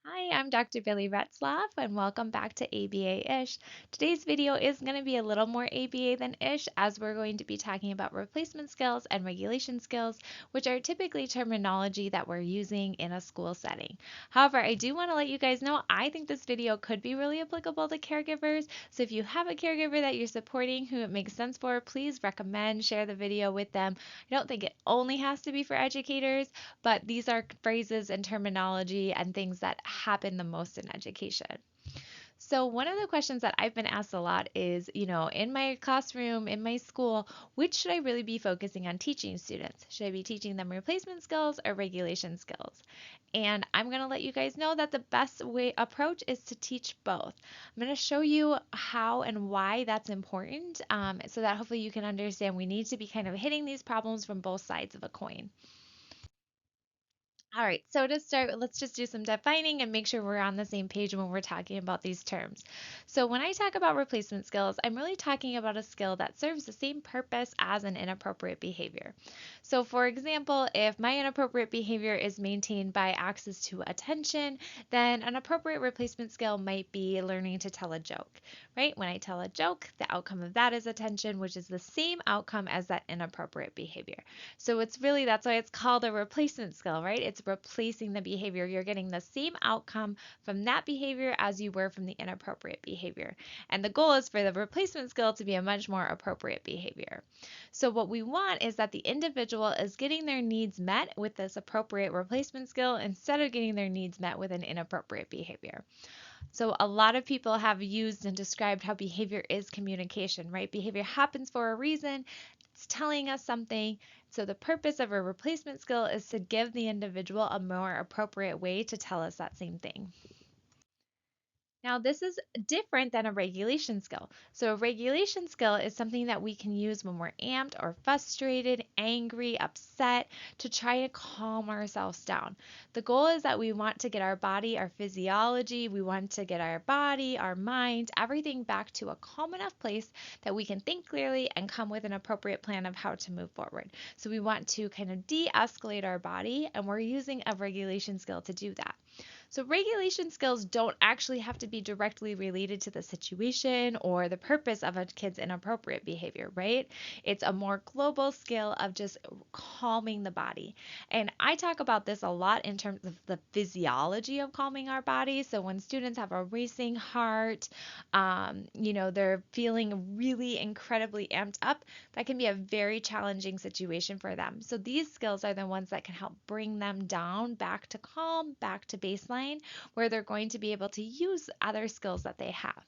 Hi, I'm Dr. Billy Retzlaff, and welcome back to ABA-ish. Today's video is going to be a little more ABA than ish, as we're going to be talking about replacement skills and regulation skills, which are typically terminology that we're using in a school setting. However, I do want to let you guys know I think this video could be really applicable to caregivers. So if you have a caregiver that you're supporting who it makes sense for, please recommend, share the video with them. I don't think it only has to be for educators, but these are phrases and terminology and things that happen the most in education. So, one of the questions that I've been asked a lot is, in my classroom, in my school, which should I really be focusing on teaching students? Should I be teaching them replacement skills or regulation skills? And I'm going to let you guys know that the best way approach is to teach both. I'm going to show you how and why that's important so that hopefully you can understand we need to be kind of hitting these problems from both sides of a coin. All right, so to start, let's just do some defining and make sure we're on the same page when we're talking about these terms. So when I talk about replacement skills, I'm really talking about a skill that serves the same purpose as an inappropriate behavior. So for example, if my inappropriate behavior is maintained by access to attention, then an appropriate replacement skill might be learning to tell a joke, right? When I tell a joke, the outcome of that is attention, which is the same outcome as that inappropriate behavior. So it's really, that's why it's called a replacement skill, right? It's replacing the behavior. You're getting the same outcome from that behavior as you were from the inappropriate behavior. And the goal is for the replacement skill to be a much more appropriate behavior. So what we want is that the individual is getting their needs met with this appropriate replacement skill instead of getting their needs met with an inappropriate behavior. So a lot of people have used and described how behavior is communication, right? Behavior happens for a reason. It's telling us something. So the purpose of a replacement skill is to give the individual a more appropriate way to tell us that same thing. Now, this is different than a regulation skill. So, a regulation skill is something that we can use when we're amped or frustrated, angry, upset to try to calm ourselves down. The goal is that we want to get our body, our physiology, we want to get our body, our mind, everything back to a calm enough place that we can think clearly and come with an appropriate plan of how to move forward. So, we want to kind of de escalate our body, and we're using a regulation skill to do that. So regulation skills don't actually have to be directly related to the situation or the purpose of a kid's inappropriate behavior, right? It's a more global skill of just calming the body. And I talk about this a lot in terms of the physiology of calming our body. So when students have a racing heart, they're feeling really incredibly amped up, that can be a very challenging situation for them. So these skills are the ones that can help bring them down back to calm, back to baseline, where they're going to be able to use other skills that they have.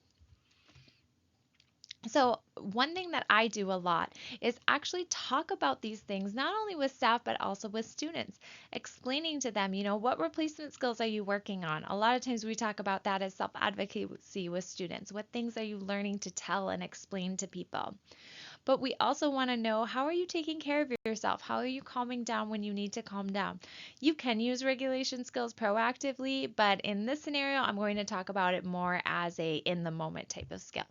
So, one thing that I do a lot is actually talk about these things not only with staff but also with students, explaining to them, what replacement skills are you working on? A lot of times we talk about that as self advocacy with students. What things are you learning to tell and explain to people? But we also want to know, how are you taking care of yourself? How are you calming down when you need to calm down? You can use regulation skills proactively, but in this scenario, I'm going to talk about it more as a in the moment type of skill.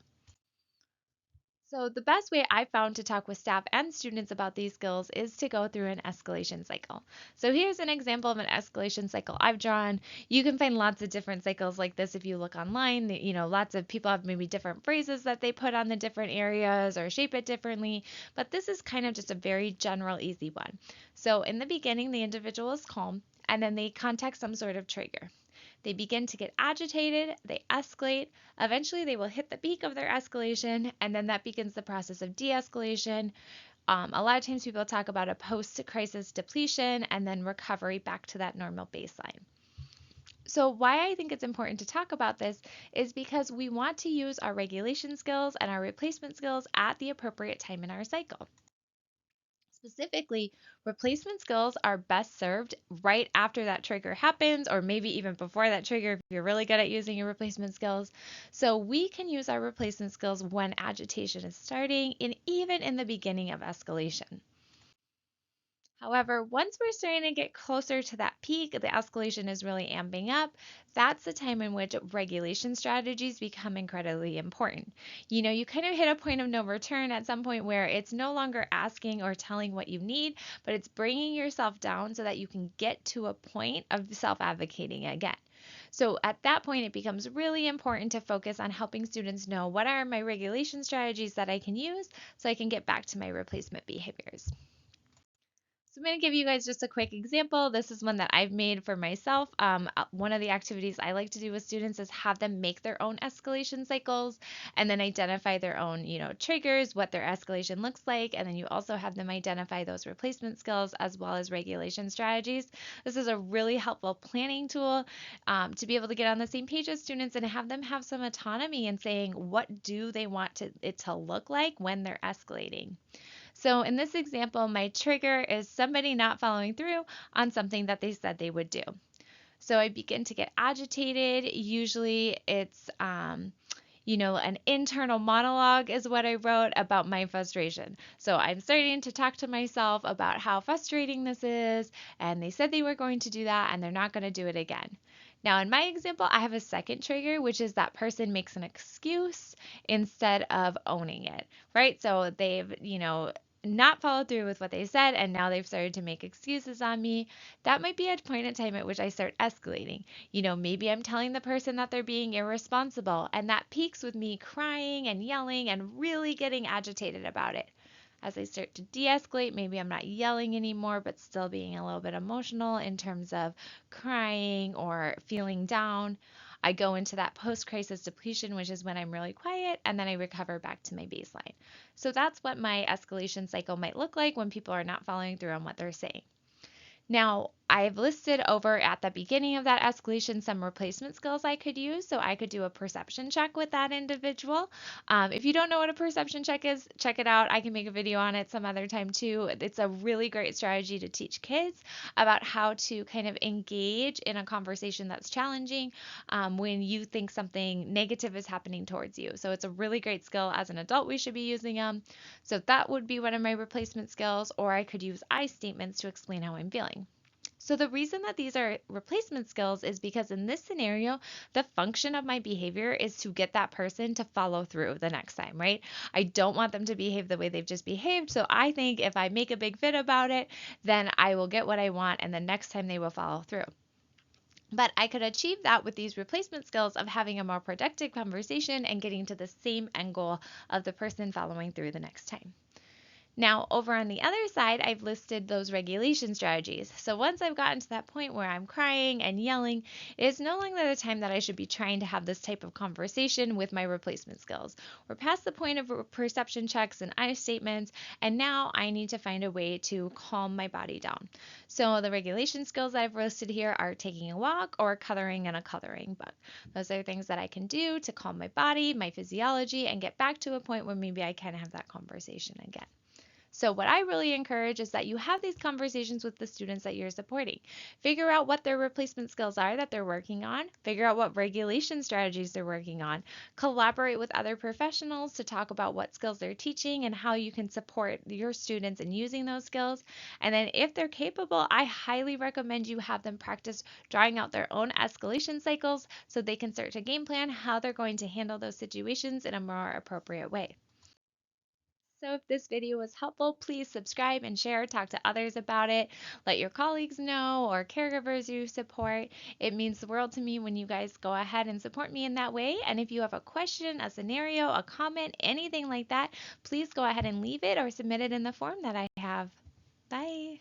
So, the best way I found to talk with staff and students about these skills is to go through an escalation cycle. So, here's an example of an escalation cycle I've drawn. You can find lots of different cycles like this if you look online. Lots of people have maybe different phrases that they put on the different areas or shape it differently, but this is kind of just a very general, easy one. So, in the beginning, the individual is calm and then they contact some sort of trigger. They begin to get agitated, they escalate. Eventually, they will hit the peak of their escalation, and then that begins the process of de escalation. A lot of times, people talk about a post crisis depletion and then recovery back to that normal baseline. So, why I think it's important to talk about this is because we want to use our regulation skills and our replacement skills at the appropriate time in our cycle. Specifically, replacement skills are best served right after that trigger happens, or maybe even before that trigger if you're really good at using your replacement skills. So, we can use our replacement skills when agitation is starting and even in the beginning of escalation. However, once we're starting to get closer to that peak, the escalation is really amping up. That's the time in which regulation strategies become incredibly important. You kind of hit a point of no return at some point where it's no longer asking or telling what you need, but it's bringing yourself down so that you can get to a point of self advocating again. So at that point, it becomes really important to focus on helping students know what are my regulation strategies that I can use so I can get back to my replacement behaviors. So I'm going to give you guys just a quick example. This is one that I've made for myself. One of the activities I like to do with students is have them make their own escalation cycles and then identify their own, triggers, what their escalation looks like, and then you also have them identify those replacement skills as well as regulation strategies. This is a really helpful planning tool to be able to get on the same page as students and have them have some autonomy in saying what do they want it to look like when they're escalating. So in this example, my trigger is somebody not following through on something that they said they would do. So I begin to get agitated. Usually it's, an internal monologue is what I wrote about my frustration. So I'm starting to talk to myself about how frustrating this is, and they said they were going to do that, and they're not going to do it again. Now, in my example, I have a second trigger, which is that person makes an excuse instead of owning it, right? So they've, not followed through with what they said, and now they've started to make excuses on me. That might be a point in time at which I start escalating. Maybe I'm telling the person that they're being irresponsible, and that peaks with me crying and yelling and really getting agitated about it. As I start to de escalate, maybe I'm not yelling anymore, but still being a little bit emotional in terms of crying or feeling down. I go into that post crisis depletion, which is when I'm really quiet, and then I recover back to my baseline. So that's what my escalation cycle might look like when people are not following through on what they're saying. Now, I've listed over at the beginning of that escalation some replacement skills I could use. So I could do a perception check with that individual. If you don't know what a perception check is, check it out. I can make a video on it some other time too. It's a really great strategy to teach kids about how to kind of engage in a conversation that's challenging when you think something negative is happening towards you. So it's a really great skill. As an adult, we should be using them. So that would be one of my replacement skills, or I could use I statements to explain how I'm feeling. So the reason that these are replacement skills is because in this scenario, the function of my behavior is to get that person to follow through the next time, right? I don't want them to behave the way they've just behaved. So I think if I make a big fit about it, then I will get what I want and the next time they will follow through. But I could achieve that with these replacement skills of having a more productive conversation and getting to the same end goal of the person following through the next time. Now, over on the other side, I've listed those regulation strategies. So once I've gotten to that point where I'm crying and yelling, it is no longer the time that I should be trying to have this type of conversation with my replacement skills. We're past the point of perception checks and I statements, and now I need to find a way to calm my body down. So the regulation skills I've listed here are taking a walk or coloring in a coloring book. Those are things that I can do to calm my body, my physiology, and get back to a point where maybe I can have that conversation again. So what I really encourage is that you have these conversations with the students that you're supporting. Figure out what their replacement skills are that they're working on. Figure out what regulation strategies they're working on. Collaborate with other professionals to talk about what skills they're teaching and how you can support your students in using those skills. And then if they're capable, I highly recommend you have them practice drawing out their own escalation cycles so they can start to game plan how they're going to handle those situations in a more appropriate way. So if this video was helpful, please subscribe and share, talk to others about it, let your colleagues know or caregivers you support. It means the world to me when you guys go ahead and support me in that way. And if you have a question, a scenario, a comment, anything like that, please go ahead and leave it or submit it in the form that I have. Bye.